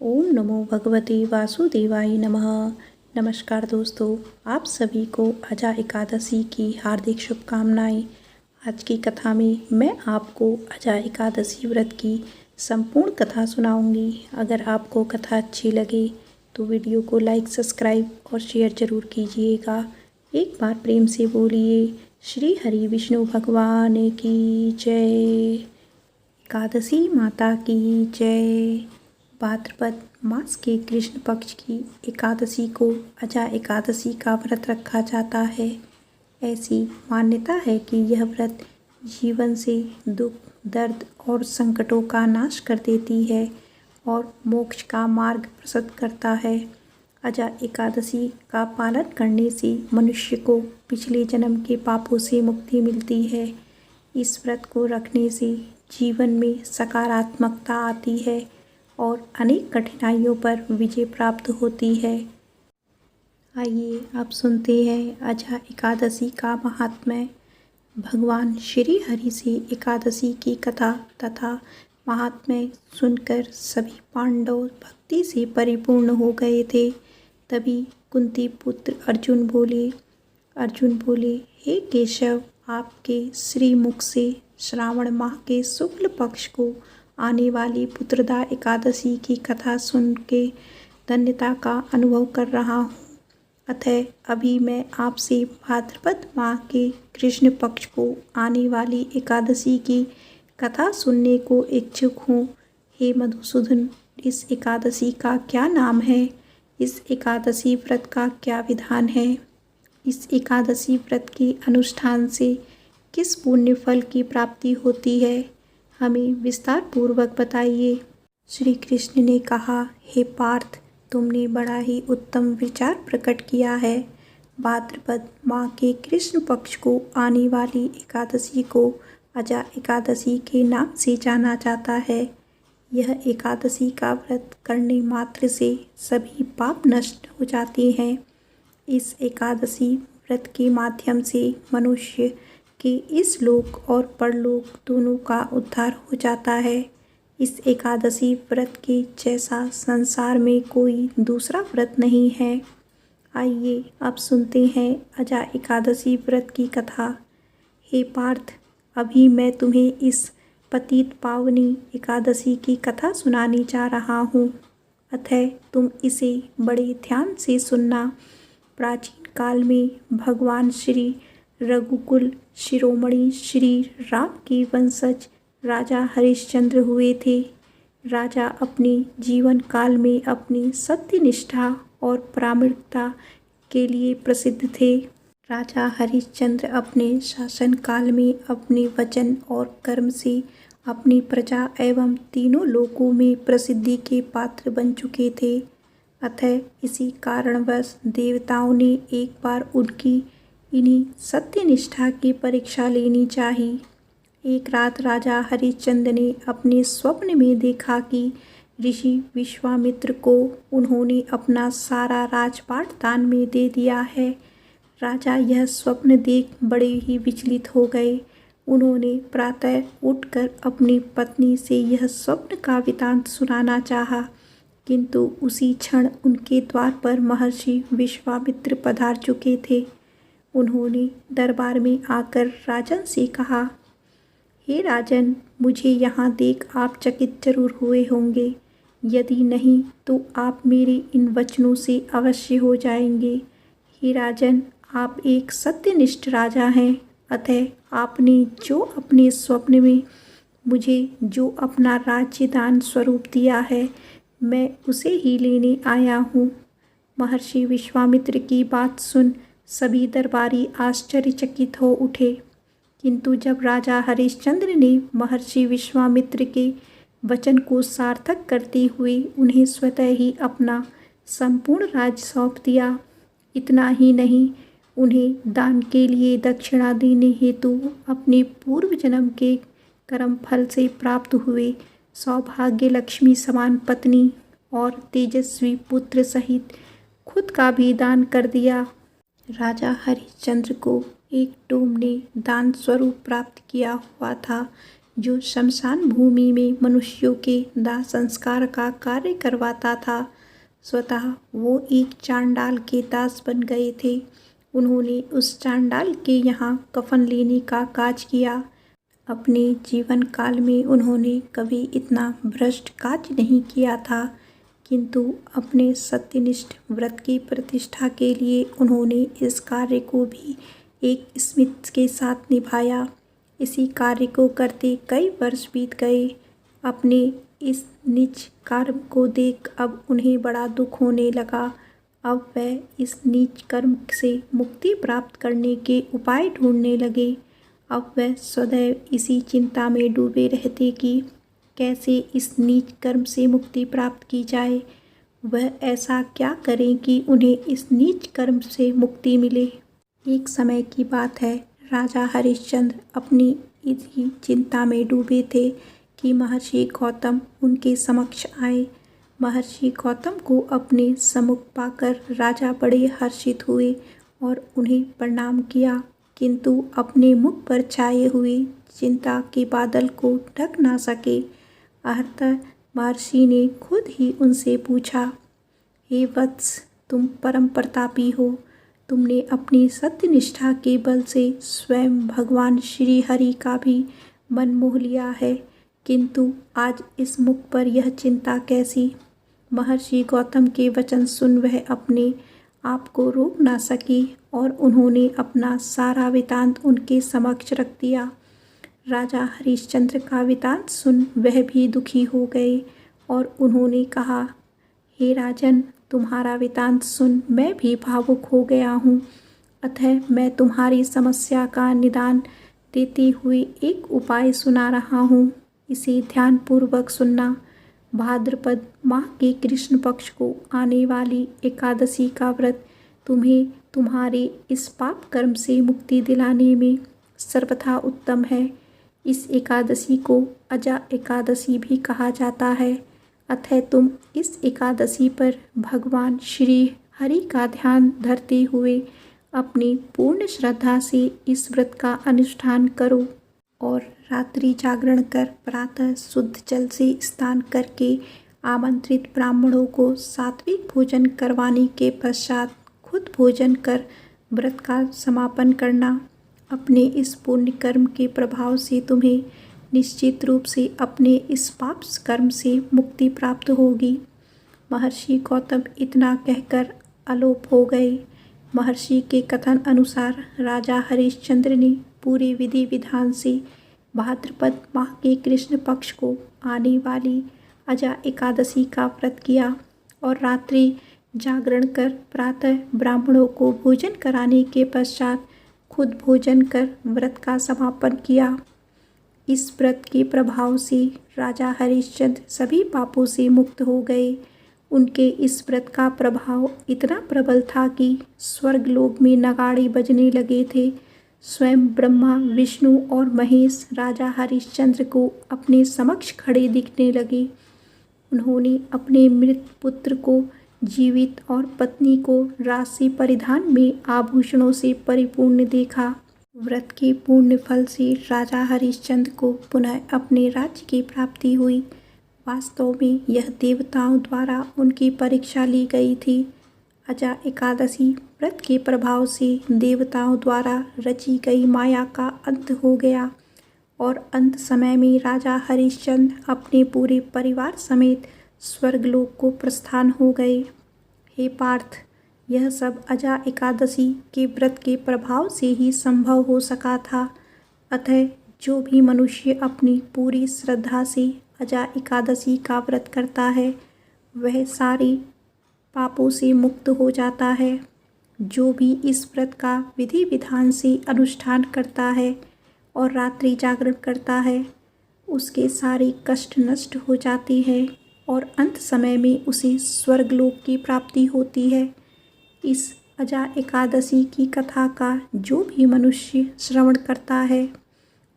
ओम नमो भगवते वासुदेवाय नमः। नमस्कार दोस्तों, आप सभी को अजा एकादशी की हार्दिक शुभकामनाएं। आज की कथा में मैं आपको अजा एकादशी व्रत की संपूर्ण कथा सुनाऊंगी। अगर आपको कथा अच्छी लगे तो वीडियो को लाइक, सब्सक्राइब और शेयर जरूर कीजिएगा। एक बार प्रेम से बोलिए श्री हरि विष्णु भगवान की जय। एकादशी माता की जय। भाद्रपद मास के कृष्ण पक्ष की एकादशी को अजा एकादशी का व्रत रखा जाता है। ऐसी मान्यता है कि यह व्रत जीवन से दुख, दर्द और संकटों का नाश कर देती है और मोक्ष का मार्ग प्रशस्त करता है। अजा एकादशी का पालन करने से मनुष्य को पिछले जन्म के पापों से मुक्ति मिलती है। इस व्रत को रखने से जीवन में सकारात्मकता आती है और अनेक कठिनाइयों पर विजय प्राप्त होती है। आइए आप सुनते हैं अजा एकादशी का महात्म्य। भगवान श्री हरि से एकादशी की कथा तथा महात्म्य सुनकर सभी पांडव भक्ति से परिपूर्ण हो गए थे। तभी कुंती पुत्र अर्जुन बोले, हे केशव, आपके श्रीमुख से श्रावण माह के शुक्ल पक्ष को आने वाली पुत्रदा एकादशी की कथा सुन के धन्यता का अनुभव कर रहा हूँ। अतः अभी मैं आपसे भाद्रपद माह के कृष्ण पक्ष को आने वाली एकादशी की कथा सुनने को इच्छुक हूँ। हे मधुसूदन, इस एकादशी का क्या नाम है? इस एकादशी व्रत का क्या विधान है? इस एकादशी व्रत के अनुष्ठान से किस पुण्य फल की प्राप्ति होती है? हमें विस्तार पूर्वक बताइए। श्री कृष्ण ने कहा, हे पार्थ, तुमने बड़ा ही उत्तम विचार प्रकट किया है। भाद्रपद माह के कृष्ण पक्ष को आने वाली एकादशी को अजा एकादशी के नाम से जाना जाता है। यह एकादशी का व्रत करने मात्र से सभी पाप नष्ट हो जाते हैं। इस एकादशी व्रत के माध्यम से मनुष्य कि इस लोक और परलोक दोनों का उद्धार हो जाता है। इस एकादशी व्रत के जैसा संसार में कोई दूसरा व्रत नहीं है। आइए अब सुनते हैं अजा एकादशी व्रत की कथा। हे पार्थ, अभी मैं तुम्हें इस पतित पावनी एकादशी की कथा सुनाने जा रहा हूँ। अतः तुम इसे बड़े ध्यान से सुनना। प्राचीन काल में भगवान श्री रघुकुल शिरोमणि श्री राम के वंशज राजा हरिश्चंद्र हुए थे। राजा अपने जीवन काल में अपनी सत्यनिष्ठा और प्रामाणिकता के लिए प्रसिद्ध थे। राजा हरिश्चंद्र अपने शासन काल में अपने वचन और कर्म से अपनी प्रजा एवं तीनों लोकों में प्रसिद्धि के पात्र बन चुके थे। अतः इसी कारणवश देवताओं ने एक बार उनकी इन्हीं सत्यनिष्ठा की परीक्षा लेनी चाहिए। एक रात राजा हरिश्चंद्र ने अपने स्वप्न में देखा कि ऋषि विश्वामित्र को उन्होंने अपना सारा राजपाट दान में दे दिया है। राजा यह स्वप्न देख बड़े ही विचलित हो गए। उन्होंने प्रातः उठकर अपनी पत्नी से यह स्वप्न का वृत्तांत सुनाना चाहा, किंतु उसी क्षण उनके द्वार पर महर्षि विश्वामित्र पधार चुके थे। उन्होंने दरबार में आकर राजन से कहा, हे राजन, मुझे यहाँ देख आप चकित जरूर हुए होंगे। यदि नहीं तो आप मेरे इन वचनों से अवश्य हो जाएंगे। हे राजन, आप एक सत्यनिष्ठ राजा हैं। अतः आपने जो अपने स्वप्न में मुझे जो अपना राज्य दान स्वरूप दिया है, मैं उसे ही लेने आया हूँ। महर्षि विश्वामित्र की बात सुन सभी दरबारी आश्चर्यचकित हो उठे, किंतु जब राजा हरिश्चंद्र ने महर्षि विश्वामित्र के वचन को सार्थक करते हुए उन्हें स्वतः ही अपना संपूर्ण राज्य सौंप दिया, इतना ही नहीं, उन्हें दान के लिए दक्षिणा देने हेतु अपने पूर्व जन्म के कर्म फल से प्राप्त हुए सौभाग्य लक्ष्मी समान पत्नी और तेजस्वी पुत्र सहित खुद का भी दान कर दिया। राजा हरिश्चंद्र को एक डोम ने दान स्वरूप प्राप्त किया हुआ था। जो शमशान भूमि में मनुष्यों के दाह संस्कार का कार्य करवाता था, स्वतः वो एक चांडाल के दास बन गए थे। उन्होंने उस चांडाल के यहाँ कफन लेने का काज किया। अपने जीवन काल में उन्होंने कभी इतना भ्रष्ट काज नहीं किया था, किंतु अपने सत्यनिष्ठ व्रत की प्रतिष्ठा के लिए उन्होंने इस कार्य को भी एक स्मित के साथ निभाया। इसी कार्य को करते कई वर्ष बीत गए। अपने इस नीच कर्म को देख अब उन्हें बड़ा दुख होने लगा। अब वह इस नीच कर्म से मुक्ति प्राप्त करने के उपाय ढूंढने लगे। अब वह सदैव इसी चिंता में डूबे रहते कि कैसे इस नीच कर्म से मुक्ति प्राप्त की जाए। वह ऐसा क्या करें कि उन्हें इस नीच कर्म से मुक्ति मिले। एक समय की बात है, राजा हरिश्चंद्र अपनी इसी चिंता में डूबे थे कि महर्षि गौतम उनके समक्ष आए। महर्षि गौतम को अपने सम्मुख पाकर राजा बड़े हर्षित हुए और उन्हें प्रणाम किया, किंतु अपने मुख पर छाए हुए चिंता के बादल को ढक ना सके। अतः महर्षि ने खुद ही उनसे पूछा, हे वत्स, तुम परम प्रतापी हो। तुमने अपनी सत्यनिष्ठा के बल से स्वयं भगवान श्री हरि का भी मन मोह लिया है, किंतु आज इस मुख पर यह चिंता कैसी। महर्षि गौतम के वचन सुन वह अपने आप को रोक ना सकी और उन्होंने अपना सारा वृतांत उनके समक्ष रख दिया। राजा हरिश्चंद्र का वृतांत सुन वह भी दुखी हो गए और उन्होंने कहा, हे राजन, तुम्हारा वृतांत सुन मैं भी भावुक हो गया हूँ। अतः मैं तुम्हारी समस्या का निदान देते हुए एक उपाय सुना रहा हूँ। इसे ध्यानपूर्वक सुनना। भाद्रपद माह के कृष्ण पक्ष को आने वाली एकादशी का व्रत तुम्हें तुम्हारे इस पाप कर्म से मुक्ति दिलाने में सर्वथा उत्तम है। इस एकादशी को अजा एकादशी भी कहा जाता है। अतः तुम इस एकादशी पर भगवान श्री हरि का ध्यान धरते हुए अपनी पूर्ण श्रद्धा से इस व्रत का अनुष्ठान करो और रात्रि जागरण कर प्रातः शुद्ध जल से स्नान करके आमंत्रित ब्राह्मणों को सात्विक भोजन करवाने के पश्चात खुद भोजन कर व्रत का समापन करना। अपने इस पुण्य कर्म के प्रभाव से तुम्हें निश्चित रूप से अपने इस पाप कर्म से मुक्ति प्राप्त होगी। महर्षि गौतम इतना कहकर अलोप हो गए। महर्षि के कथन अनुसार राजा हरिश्चंद्र ने पूरे विधि विधान से भाद्रपद माह के कृष्ण पक्ष को आने वाली अजा एकादशी का व्रत किया और रात्रि जागरण कर प्रातः ब्राह्मणों को भोजन कराने के पश्चात खुद भोजन कर व्रत का समापन किया। इस व्रत के प्रभाव से राजा हरिश्चंद्र सभी पापों से मुक्त हो गए। उनके इस व्रत का प्रभाव इतना प्रबल था कि स्वर्गलोक में नगाड़े बजने लगे थे। स्वयं ब्रह्मा, विष्णु और महेश राजा हरिश्चंद्र को अपने समक्ष खड़े दिखने लगे। उन्होंने अपने मृत पुत्र को जीवित और पत्नी को राशि परिधान में आभूषणों से परिपूर्ण देखा। व्रत के पूर्ण फल से राजा हरिश्चंद्र को पुनः अपने राज्य की प्राप्ति हुई। वास्तव में यह देवताओं द्वारा उनकी परीक्षा ली गई थी। अजा एकादशी व्रत के प्रभाव से देवताओं द्वारा रची गई माया का अंत हो गया और अंत समय में राजा हरिश्चंद्र अपने पूरे परिवार समेत स्वर्गलोक को प्रस्थान हो गए। हे पार्थ, यह सब अजा एकादशी के व्रत के प्रभाव से ही संभव हो सका था। अतः जो भी मनुष्य अपनी पूरी श्रद्धा से अजा एकादशी का व्रत करता है वह सारे पापों से मुक्त हो जाता है। जो भी इस व्रत का विधि विधान से अनुष्ठान करता है और रात्रि जागरण करता है उसके सारे कष्ट नष्ट हो जाते हैं और अंत समय में उसे स्वर्गलोक की प्राप्ति होती है। इस अजा एकादशी की कथा का जो भी मनुष्य श्रवण करता है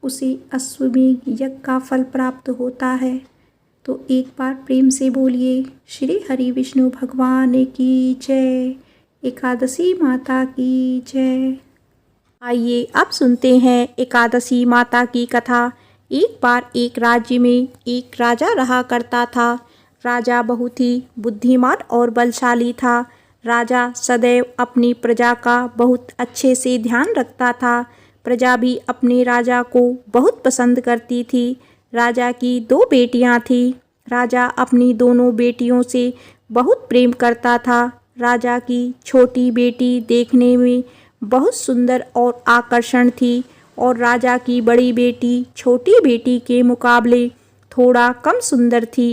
उसे अश्वमेध यज्ञ का फल प्राप्त होता है। तो एक बार प्रेम से बोलिए, श्री हरि विष्णु भगवान की जय, एकादशी माता की जय। आइए अब सुनते हैं एकादशी माता की कथा। एक बार एक राज्य में एक राजा रहा करता था। राजा बहुत ही बुद्धिमान और बलशाली था। राजा सदैव अपनी प्रजा का बहुत अच्छे से ध्यान रखता था। प्रजा भी अपने राजा को बहुत पसंद करती थी। राजा की 2 बेटियां थीं। राजा अपनी दोनों बेटियों से बहुत प्रेम करता था। राजा की छोटी बेटी देखने में बहुत सुंदर और आकर्षण थी और राजा की बड़ी बेटी छोटी बेटी के मुकाबले थोड़ा कम सुंदर थी।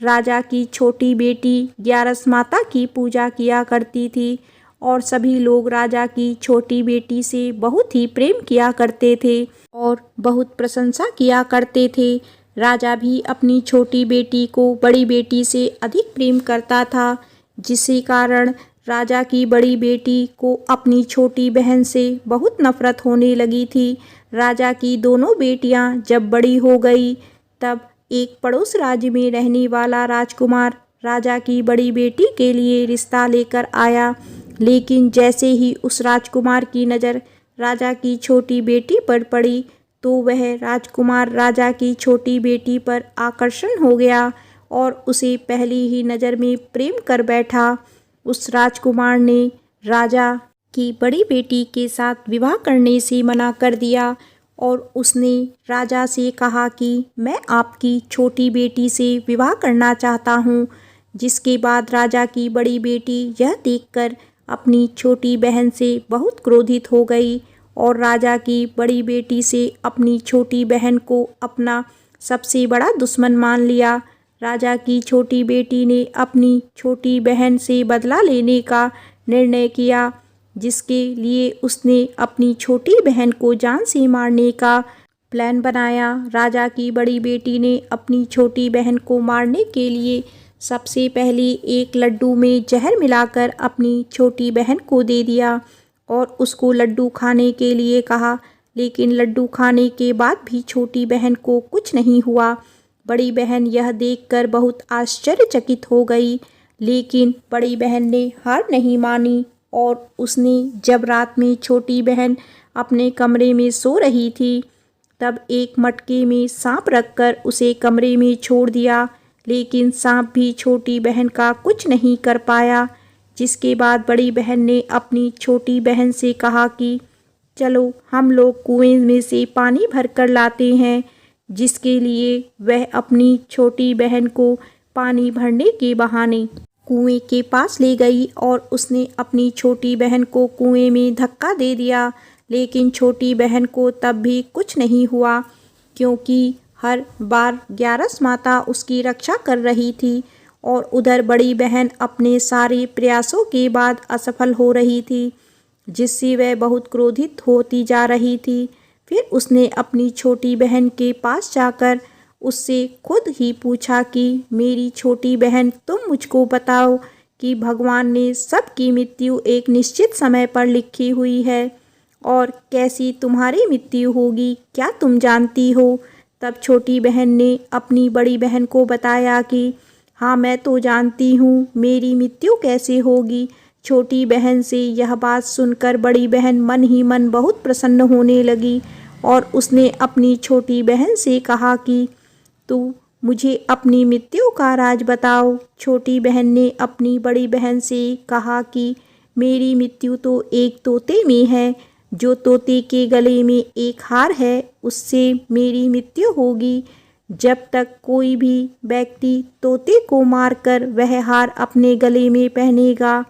राजा की छोटी बेटी ग्यारस माता की पूजा किया करती थी और सभी लोग राजा की छोटी बेटी से बहुत ही प्रेम किया करते थे और बहुत प्रशंसा किया करते थे। राजा भी अपनी छोटी बेटी को बड़ी बेटी से अधिक प्रेम करता था, जिसके कारण राजा की बड़ी बेटी को अपनी छोटी बहन से बहुत नफरत होने लगी थी। राजा की दोनों बेटियां जब बड़ी हो गई तब एक पड़ोस राज्य में रहने वाला राजकुमार राजा की बड़ी बेटी के लिए रिश्ता लेकर आया। लेकिन जैसे ही उस राजकुमार की नज़र राजा की छोटी बेटी पर पड़ी तो वह राजकुमार राजा की छोटी बेटी पर आकर्षण हो गया और उसे पहली ही नज़र में प्रेम कर बैठा। उस राजकुमार ने राजा की बड़ी बेटी के साथ विवाह करने से मना कर दिया और उसने राजा से कहा कि मैं आपकी छोटी बेटी से विवाह करना चाहता हूँ। जिसके बाद राजा की बड़ी बेटी यह देखकर अपनी छोटी बहन से बहुत क्रोधित हो गई और राजा की बड़ी बेटी से अपनी छोटी बहन को अपना सबसे बड़ा दुश्मन मान लिया। राजा की छोटी बेटी ने अपनी छोटी बहन से बदला लेने का निर्णय किया, जिसके लिए उसने अपनी छोटी बहन को जान से मारने का प्लान बनाया। राजा की बड़ी बेटी ने अपनी छोटी बहन को मारने के लिए सबसे पहले एक लड्डू में जहर मिलाकर अपनी छोटी बहन को दे दिया और उसको लड्डू खाने के लिए कहा। लेकिन लड्डू खाने के बाद भी छोटी बहन को कुछ नहीं हुआ। बड़ी बहन यह देखकर बहुत आश्चर्यचकित हो गई, लेकिन बड़ी बहन ने हार नहीं मानी और उसने जब रात में छोटी बहन अपने कमरे में सो रही थी तब एक मटके में सांप रखकर उसे कमरे में छोड़ दिया। लेकिन सांप भी छोटी बहन का कुछ नहीं कर पाया। जिसके बाद बड़ी बहन ने अपनी छोटी बहन से कहा कि चलो हम लोग कुएं में से पानी भरकर लाते हैं, जिसके लिए वह अपनी छोटी बहन को पानी भरने के बहाने कुएं के पास ले गई और उसने अपनी छोटी बहन को कुएं में धक्का दे दिया। लेकिन छोटी बहन को तब भी कुछ नहीं हुआ, क्योंकि हर बार ग्यारस माता उसकी रक्षा कर रही थी और उधर बड़ी बहन अपने सारे प्रयासों के बाद असफल हो रही थी, जिससे वह बहुत क्रोधित होती जा रही थी। फिर उसने अपनी छोटी बहन के पास जाकर उससे खुद ही पूछा कि मेरी छोटी बहन, तुम मुझको बताओ कि भगवान ने सबकी मृत्यु एक निश्चित समय पर लिखी हुई है और कैसी तुम्हारी मृत्यु होगी, क्या तुम जानती हो? तब छोटी बहन ने अपनी बड़ी बहन को बताया कि हाँ, मैं तो जानती हूँ मेरी मृत्यु कैसे होगी। छोटी बहन से यह बात सुनकर बड़ी बहन मन ही मन बहुत प्रसन्न होने लगी और उसने अपनी छोटी बहन से कहा कि तू मुझे अपनी मृत्यु का राज बताओ। छोटी बहन ने अपनी बड़ी बहन से कहा कि मेरी मृत्यु तो एक तोते में है। जो तोते के गले में एक हार है, उससे मेरी मृत्यु होगी। जब तक कोई भी व्यक्ति तोते को मारकर वह हार अपने गले में पहनेगा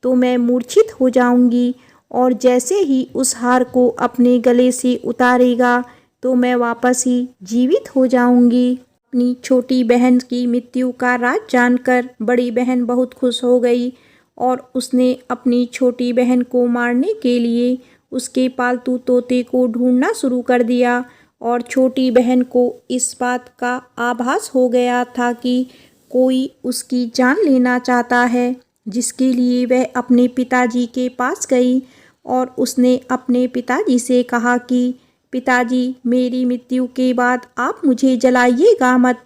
तो मैं मूर्छित हो जाऊंगी, और जैसे ही उस हार को अपने गले से उतारेगा तो मैं वापस ही जीवित हो जाऊंगी। अपनी छोटी बहन की मृत्यु का राज जानकर बड़ी बहन बहुत खुश हो गई और उसने अपनी छोटी बहन को मारने के लिए उसके पालतू तोते को ढूंढना शुरू कर दिया। और छोटी बहन को इस बात का आभास हो गया था कि कोई उसकी जान लेना चाहता है, जिसके लिए वह अपने पिताजी के पास गई और उसने अपने पिताजी से कहा कि पिताजी, मेरी मृत्यु के बाद आप मुझे जलाइएगा मत,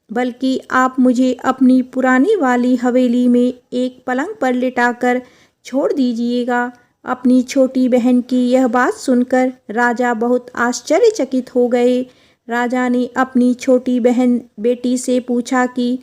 बल्कि आप मुझे अपनी पुरानी वाली हवेली में एक पलंग पर लिटाकर छोड़ दीजिएगा। अपनी छोटी बहन की यह बात सुनकर राजा बहुत आश्चर्यचकित हो गए। राजा ने अपनी छोटी बहन बेटी से पूछा कि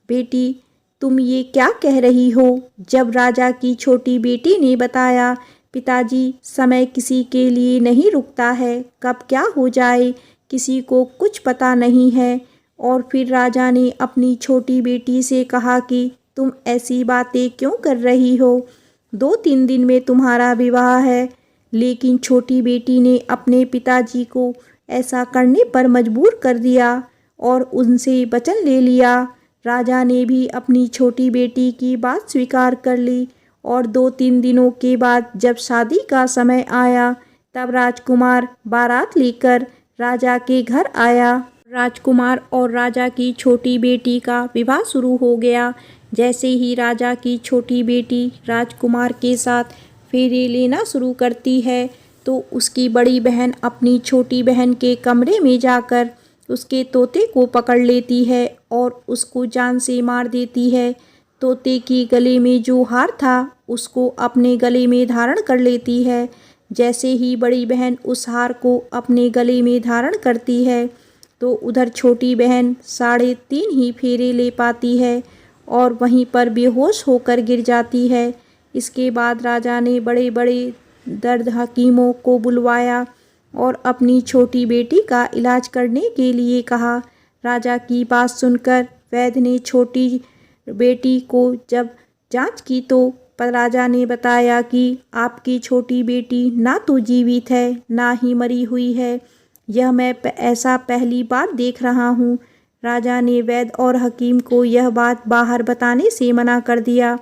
बेटी, तुम ये क्या कह रही हो? जब राजा की छोटी बेटी ने बताया, पिताजी, समय किसी के लिए नहीं रुकता है, कब क्या हो जाए किसी को कुछ पता नहीं है। और फिर राजा ने अपनी छोटी बेटी से कहा कि तुम ऐसी बातें क्यों कर रही हो? 2-3 दिन में तुम्हारा विवाह है। लेकिन छोटी बेटी ने अपने पिताजी को ऐसा करने पर मजबूर कर दिया और उनसे वचन ले लिया। राजा ने भी अपनी छोटी बेटी की बात स्वीकार कर ली और 2-3 दिनों के बाद जब शादी का समय आया, तब राजकुमार बारात लेकर राजा के घर आया। राजकुमार और राजा की छोटी बेटी का विवाह शुरू हो गया। जैसे ही राजा की छोटी बेटी राजकुमार के साथ फेरे लेना शुरू करती है, तो उसकी बड़ी बहन अपनी छोटी बहन के कमरे में जाकर उसके तोते को पकड़ लेती है और उसको जान से मार देती है। तोते के गले में जो हार था उसको अपने गले में धारण कर लेती है। जैसे ही बड़ी बहन उस हार को अपने गले में धारण करती है, तो उधर छोटी बहन 3.5 ही फेरे ले पाती है और वहीं पर बेहोश होकर गिर जाती है। इसके बाद राजा ने बड़े बड़े दर्द हकीमों को बुलवाया और अपनी छोटी बेटी का इलाज करने के लिए कहा। राजा की बात सुनकर वैद्य ने छोटी बेटी को जब जांच की, तो राजा ने बताया कि आपकी छोटी बेटी ना तो जीवित है, ना ही मरी हुई है। यह मैं ऐसा पहली बार देख रहा हूँ। राजा ने वैद्य और हकीम को यह बात बाहर बताने से मना कर दिया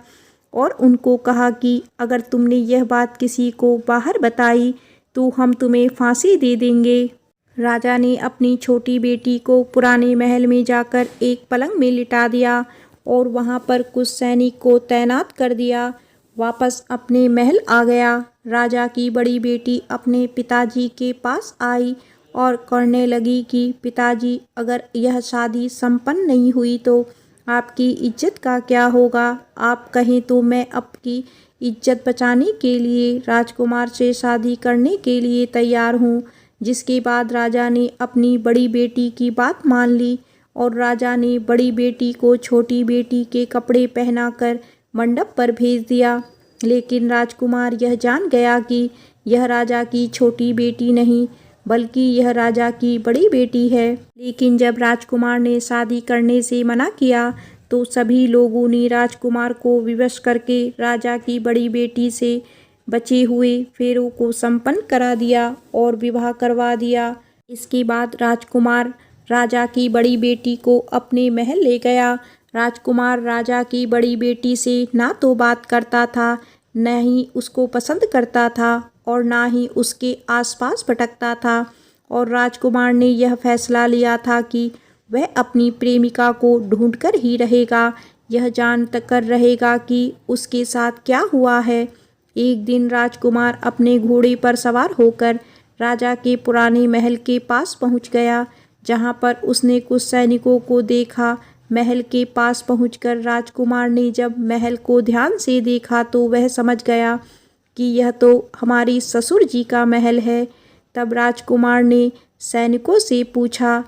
और उनको कहा कि अगर तुमने यह बात किसी को बाहर बताई तो हम तुम्हें फांसी दे देंगे। राजा ने अपनी छोटी बेटी को पुराने महल में जाकर एक पलंग में लिटा दिया और वहां पर कुछ सैनिक को तैनात कर दिया। वापस अपने महल आ गया। राजा की बड़ी बेटी अपने पिताजी के पास आई और कहने लगी कि पिताजी, अगर यह शादी संपन्न नहीं हुई तो आपकी इज्जत का क्या होगा? आप कहें तो मैं आपकी इज्जत बचाने के लिए राजकुमार से शादी करने के लिए तैयार हूँ। जिसके बाद राजा ने अपनी बड़ी बेटी की बात मान ली और राजा ने बड़ी बेटी को छोटी बेटी के कपड़े पहनाकर मंडप पर भेज दिया। लेकिन राजकुमार यह जान गया कि यह राजा की छोटी बेटी नहीं, बल्कि यह राजा की बड़ी बेटी है। लेकिन जब राजकुमार ने शादी करने से मना किया, तो सभी लोगों ने राजकुमार को विवश करके राजा की बड़ी बेटी से बचे हुए फेरों को संपन्न करा दिया और विवाह करवा दिया। इसके बाद राजकुमार राजा की बड़ी बेटी को अपने महल ले गया। राजकुमार राजा की बड़ी बेटी से ना तो बात करता था, न ही उसको पसंद करता था और ना ही उसके आसपास भटकता था। और राजकुमार ने यह फैसला लिया था कि वह अपनी प्रेमिका को ढूंढकर ही रहेगा, यह जान कर रहेगा कि उसके साथ क्या हुआ है। एक दिन राजकुमार अपने घोड़े पर सवार होकर राजा के पुराने महल के पास पहुंच गया, जहां पर उसने कुछ सैनिकों को देखा। महल के पास पहुंचकर राजकुमार ने जब महल को ध्यान से देखा, तो वह समझ गया कि यह तो हमारी ससुर जी का महल है। तब राजकुमार ने सैनिकों से पूछा,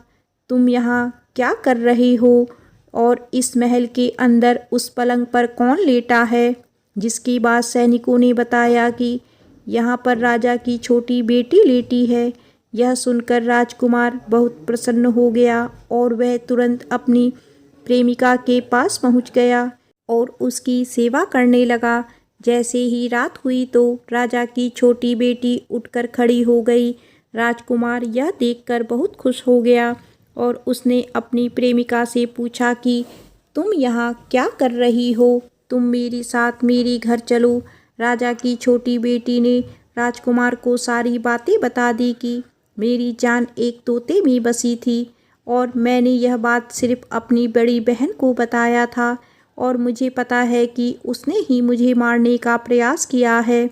तुम यहाँ क्या कर रहे हो और इस महल के अंदर उस पलंग पर कौन लेटा है? जिसके बाद सैनिकों ने बताया कि यहाँ पर राजा की छोटी बेटी लेटी है। यह सुनकर राजकुमार बहुत प्रसन्न हो गया और वह तुरंत अपनी प्रेमिका के पास पहुँच गया और उसकी सेवा करने लगा। जैसे ही रात हुई तो राजा की छोटी बेटी उठकर खड़ी हो गई। राजकुमार यह देखकर बहुत खुश हो गया और उसने अपनी प्रेमिका से पूछा कि तुम यहाँ क्या कर रही हो? तुम मेरे साथ मेरे घर चलो। राजा की छोटी बेटी ने राजकुमार को सारी बातें बता दी कि मेरी जान एक तोते में बसी थी और मैंने यह बात सिर्फ अपनी बड़ी बहन को बताया था और मुझे पता है कि उसने ही मुझे मारने का प्रयास किया है।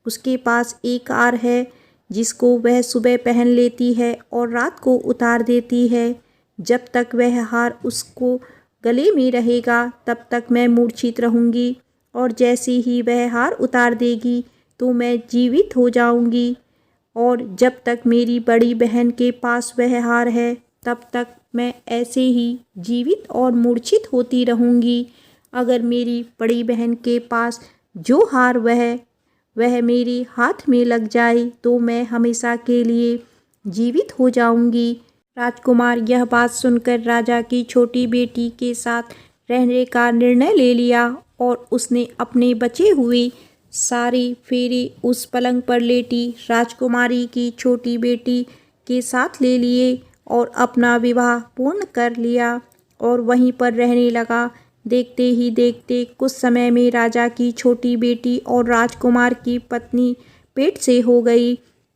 उसके पास एक हार है जिसको वह सुबह पहन लेती है और रात को उतार देती है। जब तक वह हार उसको गले में रहेगा तब तक मैं मूर्छित रहूँगी और जैसे ही वह हार उतार देगी तो मैं जीवित हो जाऊँगी। और जब तक मेरी बड़ी बहन के पास वह हार है तब तक मैं ऐसे ही जीवित और मूर्छित होती रहूँगी। अगर मेरी बड़ी बहन के पास जो हार वह मेरे हाथ में लग जाए तो मैं हमेशा के लिए जीवित हो जाऊंगी। राजकुमार यह बात सुनकर राजा की छोटी बेटी के साथ रहने का निर्णय ले लिया और उसने अपने बचे हुए सारे फेरे उस पलंग पर लेटी राजकुमारी की छोटी बेटी के साथ ले लिए और अपना विवाह पूर्ण कर लिया और वहीं पर रहने लगा। देखते ही देखते कुछ समय में राजा की छोटी बेटी और राजकुमार की पत्नी पेट से हो गई।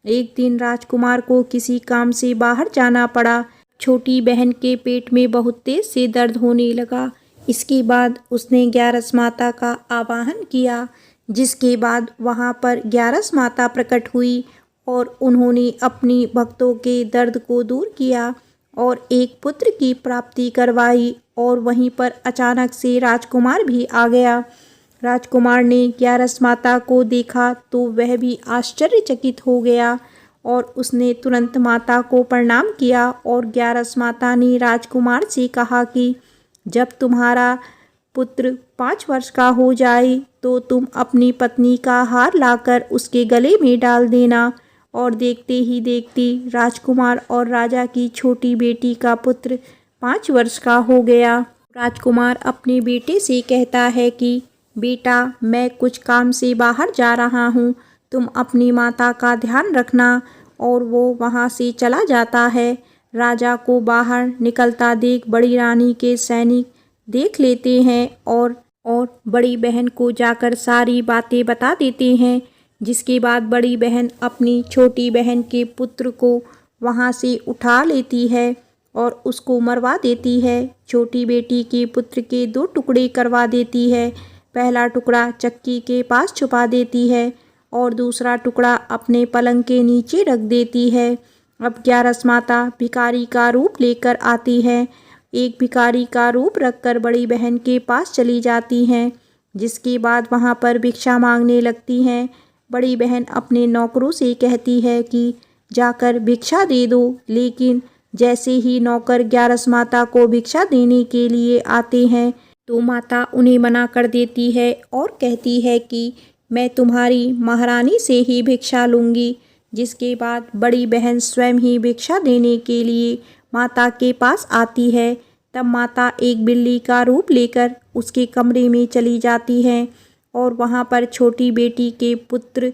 एक दिन राजकुमार को किसी काम से बाहर जाना पड़ा। छोटी बहन के पेट में बहुत तेज से दर्द होने लगा। इसके बाद उसने ग्यारस माता का आवाहन किया, जिसके बाद वहां पर ग्यारस माता प्रकट हुई और उन्होंने अपनी भक्तों के दर्द को दूर किया और एक पुत्र की प्राप्ति करवाई। और वहीं पर अचानक से राजकुमार भी आ गया। राजकुमार ने ग्यारस माता को देखा तो वह भी आश्चर्यचकित हो गया और उसने तुरंत माता को प्रणाम किया और ग्यारस माता ने राजकुमार से कहा कि जब तुम्हारा पुत्र 5 वर्ष का हो जाए तो तुम अपनी पत्नी का हार लाकर उसके गले में डाल देना। और देखते ही देखते राजकुमार और राजा की छोटी बेटी का पुत्र 5 वर्ष का हो गया। राजकुमार अपने बेटे से कहता है कि बेटा, मैं कुछ काम से बाहर जा रहा हूँ, तुम अपनी माता का ध्यान रखना। और वो वहाँ से चला जाता है। राजा को बाहर निकलता देख बड़ी रानी के सैनिक देख लेते हैं और बड़ी बहन को जाकर सारी बातें बता देते हैं। जिसके बाद बड़ी बहन अपनी छोटी बहन के पुत्र को वहाँ से उठा लेती है और उसको मरवा देती है। छोटी बेटी के पुत्र के 2 टुकड़े करवा देती है। पहला टुकड़ा चक्की के पास छुपा देती है और दूसरा टुकड़ा अपने पलंग के नीचे रख देती है। अब ग्यारस माता भिखारी का रूप लेकर आती है। एक भिखारी का रूप रखकर बड़ी बहन के पास चली जाती हैं, जिसके बाद वहाँ पर भिक्षा मांगने लगती हैं। बड़ी बहन अपने नौकरों से कहती है कि जाकर भिक्षा दे दो, लेकिन जैसे ही नौकर ग्यारस माता को भिक्षा देने के लिए आते हैं तो माता उन्हें मना कर देती है और कहती है कि मैं तुम्हारी महारानी से ही भिक्षा लूँगी। जिसके बाद बड़ी बहन स्वयं ही भिक्षा देने के लिए माता के पास आती है। तब माता एक बिल्ली का रूप लेकर उसके कमरे में चली जाती है और वहाँ पर छोटी बेटी के पुत्र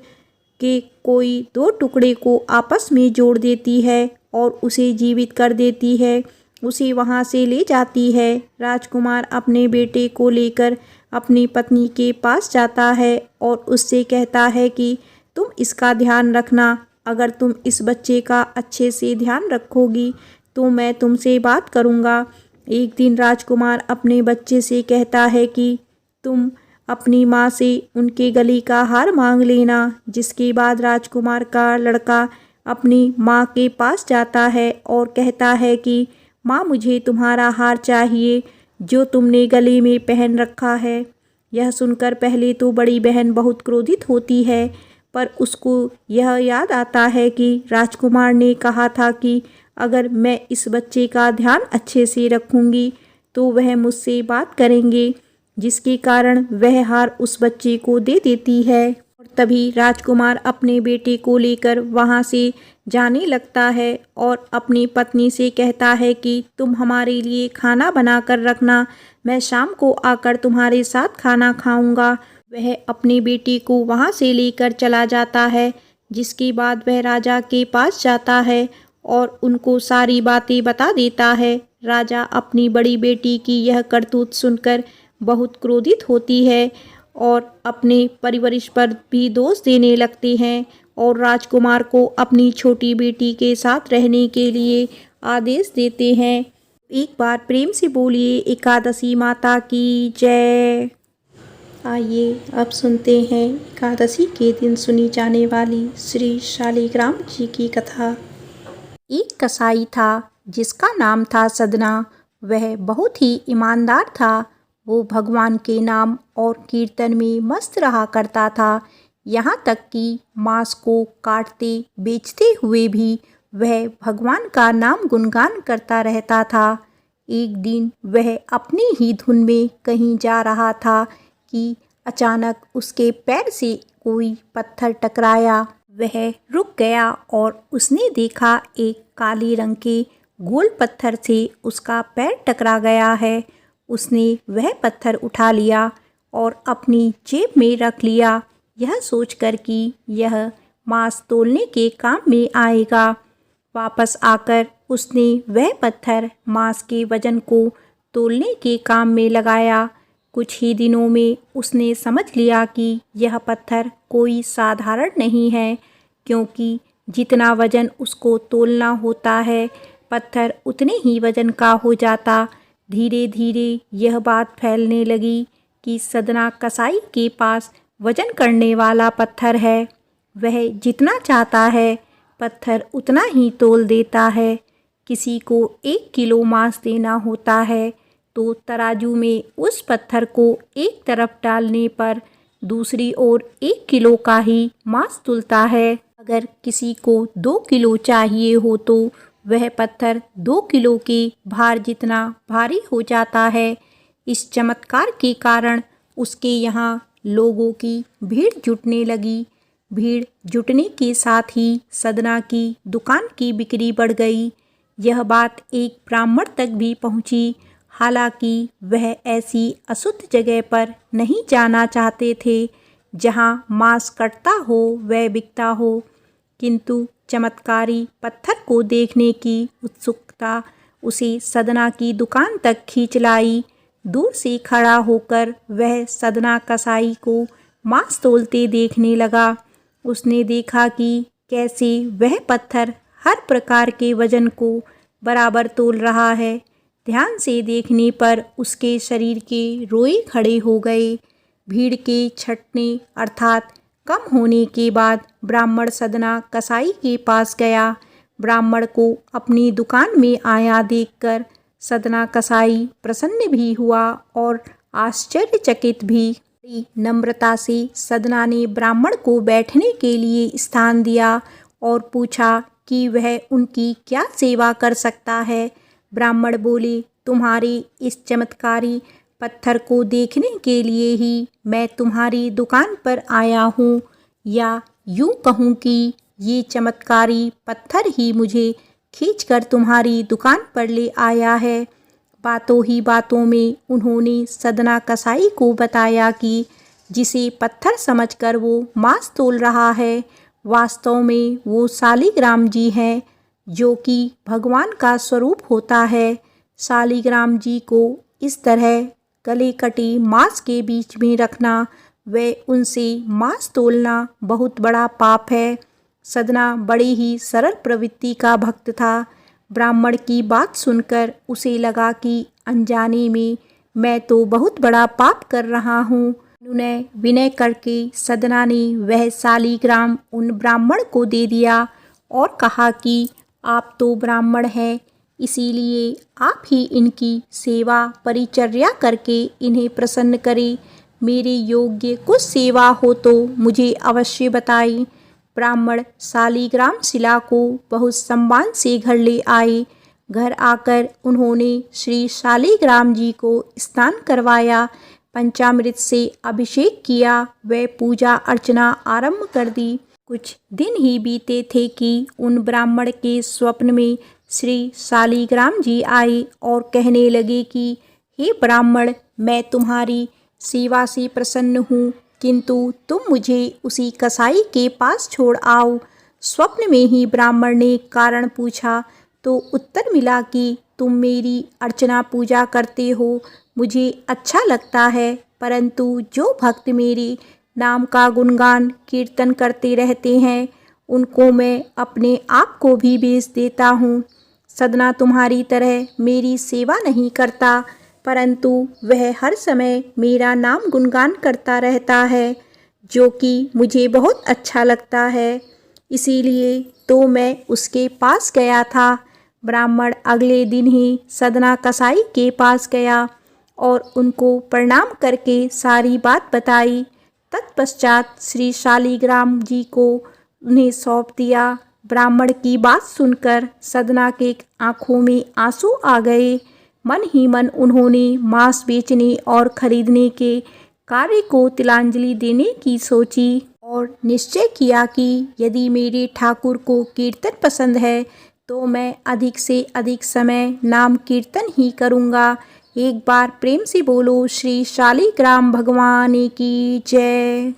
के कोई 2 टुकड़े को आपस में जोड़ देती है और उसे जीवित कर देती है। उसे वहाँ से ले जाती है। राजकुमार अपने बेटे को लेकर अपनी पत्नी के पास जाता है और उससे कहता है कि तुम इसका ध्यान रखना। अगर तुम इस बच्चे का अच्छे से ध्यान रखोगी तो मैं तुमसे बात करूँगा। एक दिन राजकुमार अपने बच्चे से कहता है कि तुम अपनी माँ से उनके गले का हार मांग लेना। जिसके बाद राजकुमार का लड़का अपनी माँ के पास जाता है और कहता है कि माँ, मुझे तुम्हारा हार चाहिए जो तुमने गले में पहन रखा है। यह सुनकर पहले तो बड़ी बहन बहुत क्रोधित होती है, पर उसको यह याद आता है कि राजकुमार ने कहा था कि अगर मैं इस बच्चे का ध्यान अच्छे से रखूँगी तो वह मुझसे बात करेंगे, जिसके कारण वह हार उस बच्चे को दे देती है। और तभी राजकुमार अपने बेटे को लेकर वहाँ से जाने लगता है और अपनी पत्नी से कहता है कि तुम हमारे लिए खाना बना कर रखना, मैं शाम को आकर तुम्हारे साथ खाना खाऊंगा। वह अपने बेटे को वहाँ से लेकर चला जाता है। जिसके बाद वह राजा के पास जाता है और उनको सारी बातें बता देता है। राजा अपनी बड़ी बेटी की यह करतूत सुनकर बहुत क्रोधित होती है और अपने परिवारिश पर भी दोष देने लगते हैं और राजकुमार को अपनी छोटी बेटी के साथ रहने के लिए आदेश देते हैं। एक बार प्रेम से बोलिए एकादशी माता की जय। आइए अब सुनते हैं एकादशी के दिन सुनी जाने वाली श्री शालिग्राम जी की कथा। एक कसाई था जिसका नाम था सदना। वह बहुत ही ईमानदार था। वो भगवान के नाम और कीर्तन में मस्त रहा करता था। यहाँ तक कि मांस को काटते बेचते हुए भी वह भगवान का नाम गुणगान करता रहता था। एक दिन वह अपनी ही धुन में कहीं जा रहा था कि अचानक उसके पैर से कोई पत्थर टकराया। वह रुक गया और उसने देखा एक काले रंग के गोल पत्थर से उसका पैर टकरा गया है। उसने वह पत्थर उठा लिया और अपनी जेब में रख लिया, यह सोचकर कि यह मांस तौलने के काम में आएगा। वापस आकर उसने वह पत्थर मांस के वजन को तौलने के काम में लगाया। कुछ ही दिनों में उसने समझ लिया कि यह पत्थर कोई साधारण नहीं है, क्योंकि जितना वजन उसको तौलना होता है, पत्थर उतने ही वजन का हो जाता। धीरे धीरे यह बात फैलने लगी कि सदना कसाई के पास वजन करने वाला पत्थर है। वह जितना चाहता है पत्थर उतना ही तौल देता है। किसी को 1 किलो मांस देना होता है तो तराजू में उस पत्थर को एक तरफ डालने पर दूसरी ओर 1 किलो का ही मांस तुलता है। अगर किसी को 2 किलो चाहिए हो तो वह पत्थर 2 किलो के भार जितना भारी हो जाता है। इस चमत्कार के कारण उसके यहाँ लोगों की भीड़ जुटने लगी। भीड़ जुटने के साथ ही सदना की दुकान की बिक्री बढ़ गई। यह बात एक ब्राह्मण तक भी पहुंची। हालांकि वह ऐसी अशुद्ध जगह पर नहीं जाना चाहते थे जहां मांस कटता हो व बिकता हो, किंतु चमत्कारी पत्थर को देखने की उत्सुकता उसे सदना की दुकान तक खींच लाई। दूर से खड़ा होकर वह सदना कसाई को मांस तौलते देखने लगा। उसने देखा कि कैसे वह पत्थर हर प्रकार के वजन को बराबर तौल रहा है। ध्यान से देखने पर उसके शरीर के रोए खड़े हो गए। भीड़ के छंटने अर्थात कम होने के बाद ब्राह्मण सदना कसाई के पास गया। ब्राह्मण को अपनी दुकान में आया देखकर सदना कसाई प्रसन्न भी हुआ और आश्चर्यचकित भी। नम्रता से सदना ने ब्राह्मण को बैठने के लिए स्थान दिया और पूछा कि वह उनकी क्या सेवा कर सकता है। ब्राह्मण बोले, तुम्हारे इस चमत्कारी पत्थर को देखने के लिए ही मैं तुम्हारी दुकान पर आया हूँ, या यूँ कहूँ कि ये चमत्कारी पत्थर ही मुझे खींचकर तुम्हारी दुकान पर ले आया है। बातों ही बातों में उन्होंने सदना कसाई को बताया कि जिसे पत्थर समझकर वो मांस तौल रहा है, वास्तव में वो शालिग्राम जी हैं, जो कि भगवान का स्वरूप होता है। शालिग्राम जी को इस तरह गले कटे मांस के बीच में रखना व उनसे मांस तौलना बहुत बड़ा पाप है। सदना बड़े ही सरल प्रवृत्ति का भक्त था। ब्राह्मण की बात सुनकर उसे लगा कि अनजाने में मैं तो बहुत बड़ा पाप कर रहा हूँ। विनय करके सदना ने वह शालिग्राम उन ब्राह्मण को दे दिया और कहा कि आप तो ब्राह्मण हैं, इसीलिए आप ही इनकी सेवा परिचर्या करके इन्हें प्रसन्न करें। मेरे योग्य कुछ सेवा हो तो मुझे अवश्य बताएं। ब्राह्मण शालिग्राम शिला को बहुत सम्मान से घर ले आए। घर आकर उन्होंने श्री शालिग्राम जी को स्नान करवाया, पंचामृत से अभिषेक किया व पूजा अर्चना आरंभ कर दी। कुछ दिन ही बीते थे कि उन ब्राह्मण के स्वप्न में श्री शालिग्राम जी आए और कहने लगे कि हे ब्राह्मण, मैं तुम्हारी सेवा से प्रसन्न हूँ, किंतु तुम मुझे उसी कसाई के पास छोड़ आओ। स्वप्न में ही ब्राह्मण ने कारण पूछा तो उत्तर मिला कि तुम मेरी अर्चना पूजा करते हो, मुझे अच्छा लगता है, परंतु जो भक्त मेरे नाम का गुणगान कीर्तन करते रहते हैं, उनको मैं अपने आप को भी बेच देता हूँ। सदना तुम्हारी तरह मेरी सेवा नहीं करता, परंतु वह हर समय मेरा नाम गुणगान करता रहता है, जो कि मुझे बहुत अच्छा लगता है, इसीलिए तो मैं उसके पास गया था। ब्राह्मण अगले दिन ही सदना कसाई के पास गया और उनको प्रणाम करके सारी बात बताई। तत्पश्चात श्री शालिग्राम जी को उन्हें सौंप दिया। ब्राह्मण की बात सुनकर सदना के आंखों में आंसू आ गए। मन ही मन उन्होंने मांस बेचने और खरीदने के कार्य को तिलांजलि देने की सोची और निश्चय किया कि यदि मेरे ठाकुर को कीर्तन पसंद है तो मैं अधिक से अधिक समय नाम कीर्तन ही करूँगा। एक बार प्रेम से बोलो श्री शालिग्राम भगवान की जय।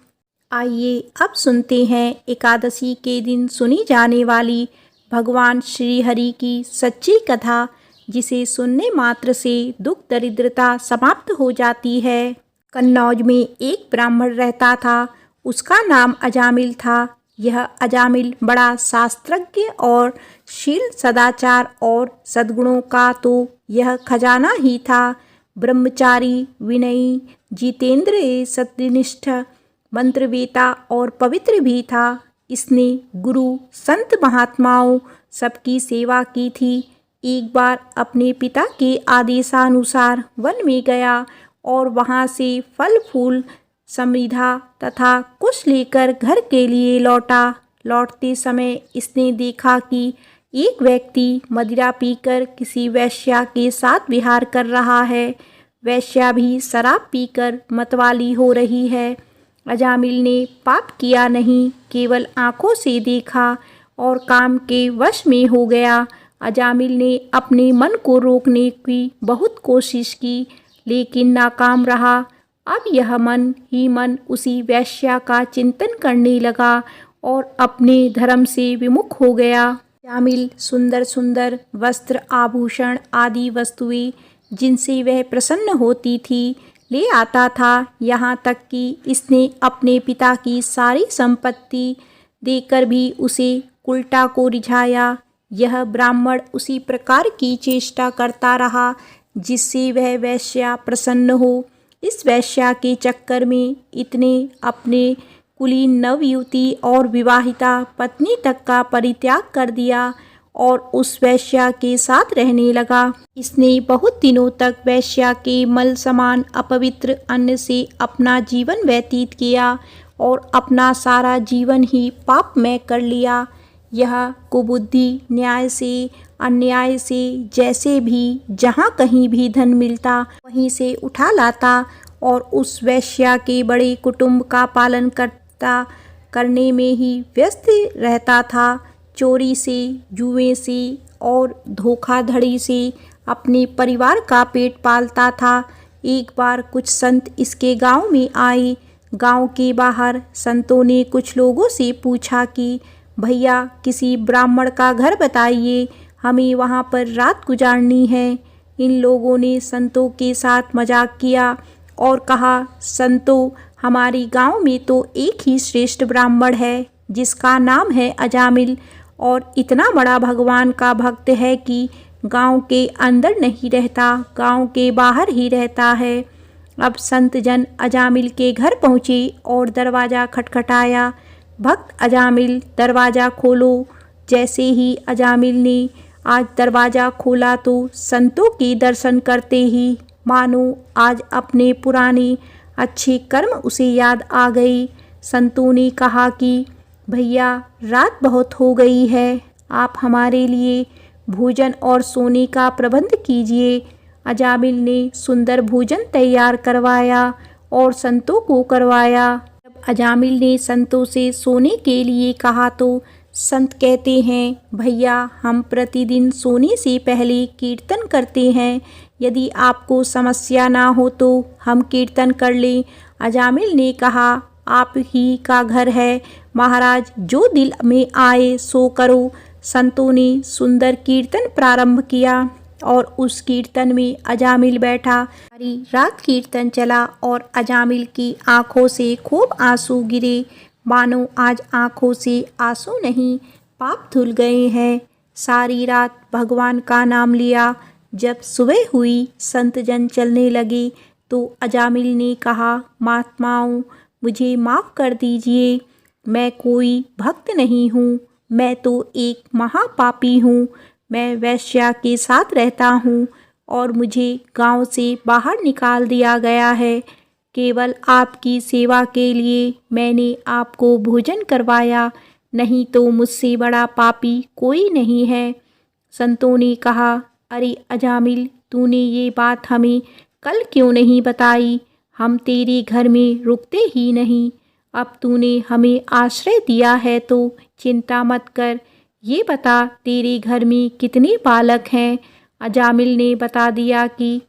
आइए अब सुनते हैं एकादशी के दिन सुनी जाने वाली भगवान श्री हरि की सच्ची कथा, जिसे सुनने मात्र से दुख दरिद्रता समाप्त हो जाती है। कन्नौज में एक ब्राह्मण रहता था, उसका नाम अजामिल था। यह अजामिल बड़ा शास्त्रज्ञ और शील सदाचार और सद्गुणों का तो यह खजाना ही था। ब्रह्मचारी, विनयी, जितेंद्रिय, सत्यनिष्ठ, मंत्रवेता और पवित्र भी था। इसने गुरु, संत, महात्माओं सबकी सेवा की थी। एक बार अपने पिता के आदेशानुसार वन में गया और वहाँ से फल फूल समिधा तथा कुछ लेकर घर के लिए लौटा। लौटते समय इसने देखा कि एक व्यक्ति मदिरा पीकर किसी वेश्या के साथ विहार कर रहा है। वेश्या भी शराब पीकर मतवाली हो रही है। अजामिल ने पाप किया नहीं, केवल आंखों से देखा और काम के वश में हो गया। अजामिल ने अपने मन को रोकने की बहुत कोशिश की, लेकिन नाकाम रहा। अब यह मन ही मन उसी वेश्या का चिंतन करने लगा और अपने धर्म से विमुख हो गया। अजामिल सुंदर सुंदर वस्त्र, आभूषण आदि वस्तुएं जिनसे वह प्रसन्न होती थी ले आता था। यहाँ तक कि इसने अपने पिता की सारी संपत्ति देकर भी उसे उल्टा को रिझाया। यह ब्राह्मण उसी प्रकार की चेष्टा करता रहा जिससे वह वेश्या प्रसन्न हो। इस वेश्या के चक्कर में इतने अपने कुलीन नवयुवती और विवाहिता पत्नी तक का परित्याग कर दिया और उस वेश्या के साथ रहने लगा। इसने बहुत दिनों तक वेश्या के मल समान अपवित्र अन्न से अपना जीवन व्यतीत किया और अपना सारा जीवन ही पापमय कर लिया। यह कुबुद्धि न्याय से, अन्याय से, जैसे भी जहाँ कहीं भी धन मिलता वहीं से उठा लाता और उस वेश्या के बड़े कुटुंब का पालन करने में ही व्यस्त रहता था। चोरी से, जुए से और धोखाधड़ी से अपने परिवार का पेट पालता था। एक बार कुछ संत इसके गांव में आए। गांव के बाहर संतों ने कुछ लोगों से पूछा कि भैया किसी ब्राह्मण का घर बताइए, हमें वहाँ पर रात गुजारनी है। इन लोगों ने संतों के साथ मजाक किया और कहा, संतों हमारे गांव में तो एक ही श्रेष्ठ ब्राह्मण है जिसका नाम है अजामिल, और इतना बड़ा भगवान का भक्त है कि गांव के अंदर नहीं रहता, गांव के बाहर ही रहता है। अब संत जन अजामिल के घर पहुँचे और दरवाज़ा खटखटाया। भक्त अजामिल दरवाज़ा खोलो। जैसे ही अजामिल ने आज दरवाज़ा खोला तो संतों के दर्शन करते ही मानो आज अपने पुराने अच्छे कर्म उसे याद आ गए। संतों ने कहा कि भैया रात बहुत हो गई है, आप हमारे लिए भोजन और सोने का प्रबंध कीजिए। अजामिल ने सुंदर भोजन तैयार करवाया और संतों को करवाया। जब अजामिल ने संतों से सोने के लिए कहा तो संत कहते हैं, भैया हम प्रतिदिन सोने से पहले कीर्तन करते हैं, यदि आपको समस्या ना हो तो हम कीर्तन कर लें। अजामिल ने कहा, आप ही का घर है महाराज, जो दिल में आए सो करो। संतों ने सुंदर कीर्तन प्रारंभ किया और उस कीर्तन में अजामिल बैठा। सारी रात कीर्तन चला और अजामिल की आंखों से खूब आंसू गिरे, मानो आज आंखों से आंसू नहीं पाप धुल गए हैं। सारी रात भगवान का नाम लिया। जब सुबह हुई संत जन चलने लगे तो अजामिल ने कहा, महात्माओं मुझे माफ़ कर दीजिए, मैं कोई भक्त नहीं हूँ, मैं तो एक महापापी हूँ। मैं वेश्या के साथ रहता हूँ और मुझे गांव से बाहर निकाल दिया गया है। केवल आपकी सेवा के लिए मैंने आपको भोजन करवाया। नहीं तो मुझसे बड़ा पापी कोई नहीं है। संतों ने कहा, अरे अजामिल, तूने ये बात हमें कल क्यों नहीं बताई? हम तेरे घर में रुकते ही नहीं। अब तूने हमें आश्रय दिया है तो चिंता मत कर। ये बता, तेरे घर में कितने बालक हैं? अजामिल ने बता दिया कि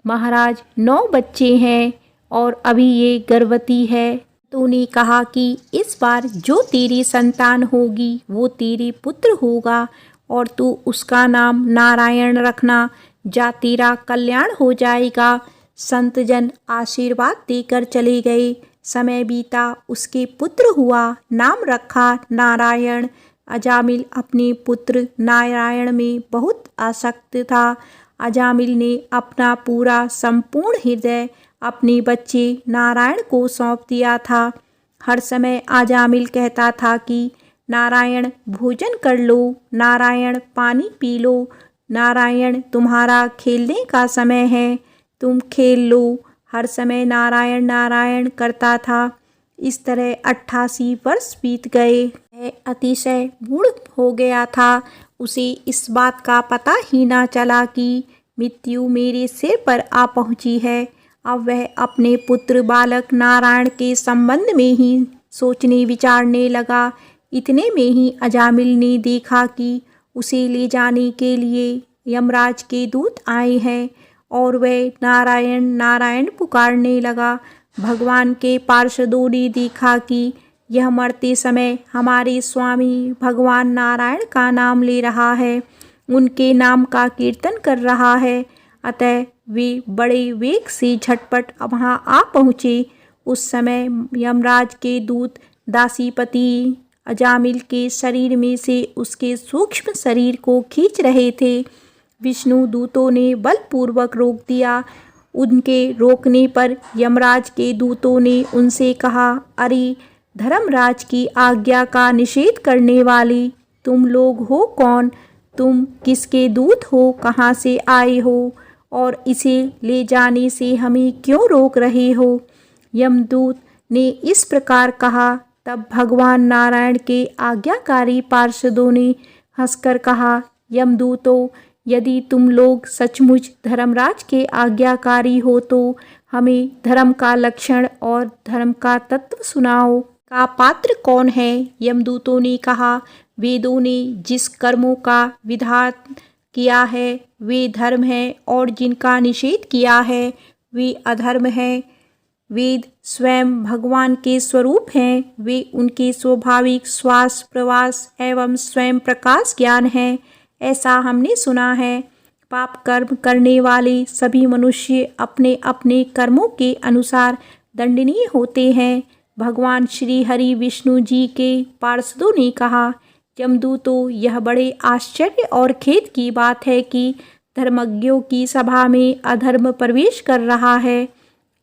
महाराज 9 बच्चे हैं और अभी ये गर्भवती है। तूने कहा कि इस बार जो तेरी संतान होगी वो तेरे पुत्र होगा और तू उसका नाम नारायण रखना, जा तेरा कल्याण हो जाएगा। संतजन आशीर्वाद देकर चले गए। समय बीता, उसके पुत्र हुआ, नाम रखा नारायण। अजामिल अपने पुत्र नारायण में बहुत आसक्त था। अजामिल ने अपना पूरा संपूर्ण हृदय अपने बच्चे नारायण को सौंप दिया था। हर समय अजामिल कहता था कि नारायण भोजन कर लो, नारायण पानी पी लो, नारायण तुम्हारा खेलने का समय है, तुम खेल लो। हर समय नारायण नारायण करता था। इस तरह 88 वर्ष बीत गए। वह अतिशय मूढ़ हो गया था। उसे इस बात का पता ही ना चला कि मृत्यु मेरे सिर पर आ पहुंची है। अब वह अपने पुत्र बालक नारायण के संबंध में ही सोचने विचारने लगा। इतने में ही अजामिल ने देखा कि उसे ले जाने के लिए यमराज के दूत आए हैं और वह नारायण नारायण पुकारने लगा। भगवान के पार्षदों ने देखा कि यह मरते समय हमारे स्वामी भगवान नारायण का नाम ले रहा है, उनके नाम का कीर्तन कर रहा है। अतः वे बड़े वेग से झटपट वहाँ आ पहुँचे। उस समय यमराज के दूत दासीपति अजामिल के शरीर में से उसके सूक्ष्म शरीर को खींच रहे थे। विष्णु दूतों ने बलपूर्वक रोक दिया। उनके रोकने पर यमराज के दूतों ने उनसे कहा, अरे धर्मराज की आज्ञा का निषेध करने वाले तुम लोग हो कौन? तुम किसके दूत हो? कहाँ से आए हो? और इसे ले जाने से हमें क्यों रोक रहे हो? यमदूत ने इस प्रकार कहा। तब भगवान नारायण के आज्ञाकारी पार्षदों ने हंसकर कहा, यमदूतों, यदि तुम लोग सचमुच धर्मराज के आज्ञाकारी हो तो हमें धर्म का लक्षण और धर्म का तत्व सुनाओ। का पात्र कौन है? यमदूतों ने कहा, वेदों ने जिस कर्मों का विधान किया है वे धर्म है और जिनका निषेध किया है वे अधर्म है। वेद स्वयं भगवान के स्वरूप हैं। वे उनके स्वाभाविक श्वास प्रवास एवं स्वयं प्रकाश ज्ञान है, ऐसा हमने सुना है। पाप कर्म करने वाले सभी मनुष्य अपने अपने कर्मों के अनुसार दंडनीय होते हैं। भगवान श्री हरि विष्णु जी के पार्षदों ने कहा, यमदूतों, यह बड़े आश्चर्य और खेद की बात है कि धर्मज्ञों की सभा में अधर्म प्रवेश कर रहा है,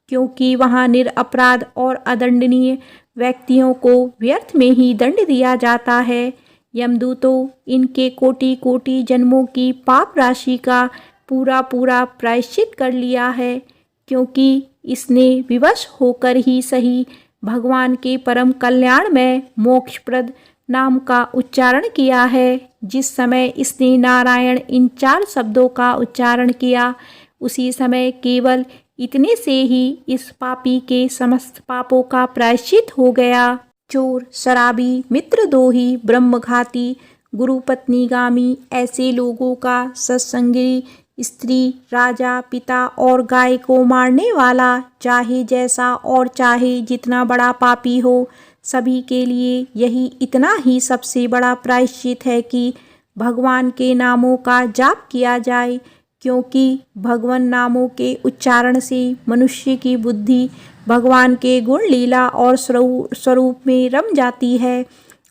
क्योंकि वहाँ निरपराध और अदंडनीय व्यक्तियों को व्यर्थ में ही दंड दिया जाता है। यमदूतों, इनके कोटि कोटि जन्मों की पाप राशि का पूरा पूरा प्रायश्चित कर लिया है, क्योंकि इसने विवश होकर ही सही भगवान के परम कल्याण में मोक्षप्रद नाम का उच्चारण किया है। जिस समय इसने नारायण इन 4 शब्दों का उच्चारण किया, उसी समय केवल इतने से ही इस पापी के समस्त पापों का प्रायश्चित हो गया। चोर, शराबी, मित्रद्रोही, ब्रह्मघाती, गुरुपत्नीगामी ऐसे लोगों का सत्संगी, स्त्री, राजा, पिता और गाय को मारने वाला, चाहे जैसा और चाहे जितना बड़ा पापी हो, सभी के लिए यही इतना ही सबसे बड़ा प्रायश्चित है कि भगवान के नामों का जाप किया जाए, क्योंकि भगवान नामों के उच्चारण से मनुष्य की बुद्धि भगवान के गुण लीला और स्वरूप में रम जाती है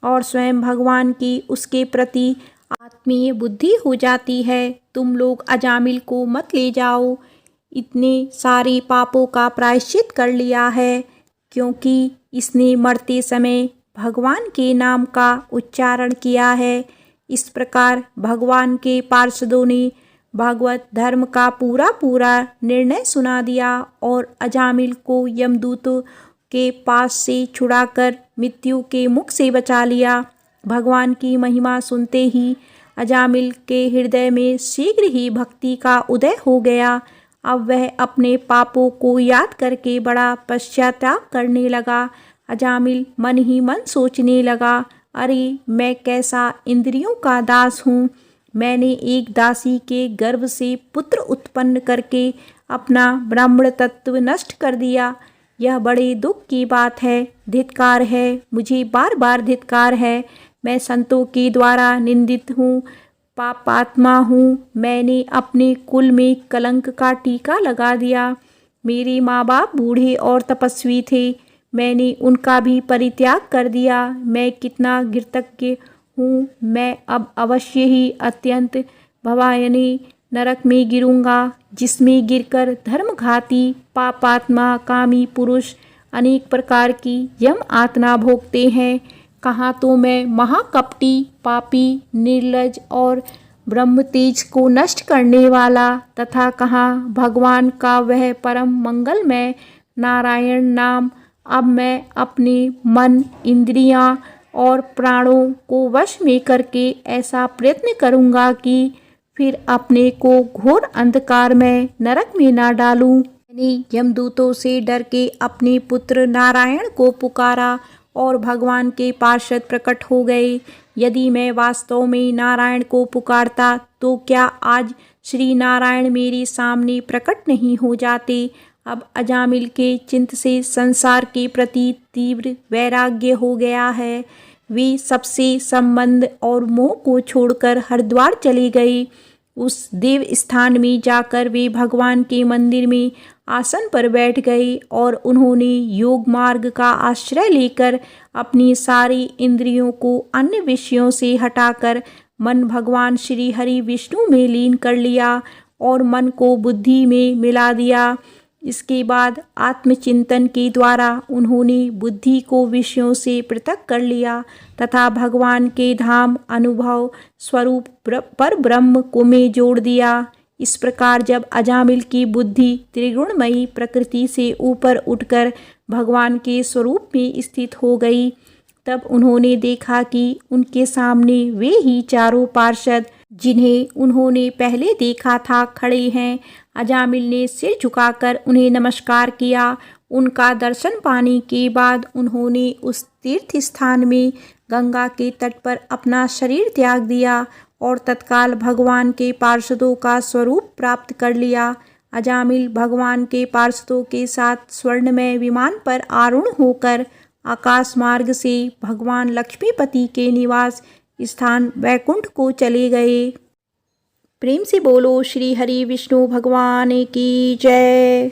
और स्वयं भगवान की उसके प्रति आत्मीय बुद्धि हो जाती है। तुम लोग अजामिल को मत ले जाओ, इतने सारे पापों का प्रायश्चित कर लिया है, क्योंकि इसने मरते समय भगवान के नाम का उच्चारण किया है। इस प्रकार भगवान के पार्षदों ने भागवत धर्म का पूरा पूरा निर्णय सुना दिया और अजामिल को यमदूतों के पास से छुड़ाकर मृत्यु के मुख से बचा लिया। भगवान की महिमा सुनते ही अजामिल के हृदय में शीघ्र ही भक्ति का उदय हो गया। अब वह अपने पापों को याद करके बड़ा पश्चाताप करने लगा। अजामिल मन ही मन सोचने लगा, अरे मैं कैसा इंद्रियों का दास हूँ। मैंने एक दासी के गर्भ से पुत्र उत्पन्न करके अपना ब्राह्मण तत्व नष्ट कर दिया। यह बड़े दुख की बात है। धिक्कार है, मुझे बार बार धिक्कार है। मैं संतों के द्वारा निंदित हूँ, पापात्मा हूँ। मैंने अपने कुल में कलंक का टीका लगा दिया। मेरे माँ बाप बूढ़े और तपस्वी थे, मैंने उनका भी परित्याग कर दिया। मैं कितना कृतज्ञ हूँ। मैं अब अवश्य ही अत्यंत भयावह नरक में गिरूंगा, जिसमें गिरकर धर्मघाती पापात्मा कामी पुरुष अनेक प्रकार की यम यातना भोगते हैं। कहाँ तो मैं महाकपटी, पापी, निर्लज और ब्रह्म तेज को नष्ट करने वाला, तथा कहाँ भगवान का वह परम मंगलमय नारायण नाम। अब मैं अपने मन, इंद्रियां और प्राणों को वश में करके ऐसा प्रयत्न करूंगा कि फिर अपने को घोर अंधकार में नरक में ना डालूं। मैंने यमदूतों से डर के अपने पुत्र नारायण को पुकारा और भगवान के पार्षद प्रकट हो गए। यदि मैं वास्तव में नारायण को पुकारता तो क्या आज श्री नारायण मेरे सामने प्रकट नहीं हो जाते। अब अजामिल के चित्त से संसार के प्रति तीव्र वैराग्य हो गया है। वे सबसे संबंध और मोह को छोड़कर हरिद्वार चले गए। उस देव स्थान में जाकर वे भगवान के मंदिर में आसन पर बैठ गए और उन्होंने योग मार्ग का आश्रय लेकर अपनी सारी इंद्रियों को अन्य विषयों से हटाकर मन भगवान श्री हरि विष्णु में लीन कर लिया और मन को बुद्धि में मिला दिया। इसके बाद आत्मचिंतन के द्वारा उन्होंने बुद्धि को विषयों से पृथक कर लिया तथा भगवान के धाम अनुभव स्वरूप पर ब्रह्म को में जोड़ दिया। इस प्रकार जब अजामिल की बुद्धि त्रिगुणमयी प्रकृति से ऊपर उठकर भगवान के स्वरूप में स्थित हो गई, तब उन्होंने देखा कि उनके सामने वे ही चारों पार्षद जिन्हें उन्होंने पहले देखा था खड़े हैं। अजामिल ने सिर झुकाकर उन्हें नमस्कार किया। उनका दर्शन पाने के बाद उन्होंने उस तीर्थ स्थान में गंगा के तट पर अपना शरीर त्याग दिया और तत्काल भगवान के पार्षदों का स्वरूप प्राप्त कर लिया। अजामिल भगवान के पार्षदों के साथ स्वर्णमय विमान पर आरूढ़ होकर आकाश मार्ग से भगवान लक्ष्मीपति के निवास स्थान वैकुंठ को चले गए। प्रेम से बोलो श्री हरि विष्णु भगवान की जय।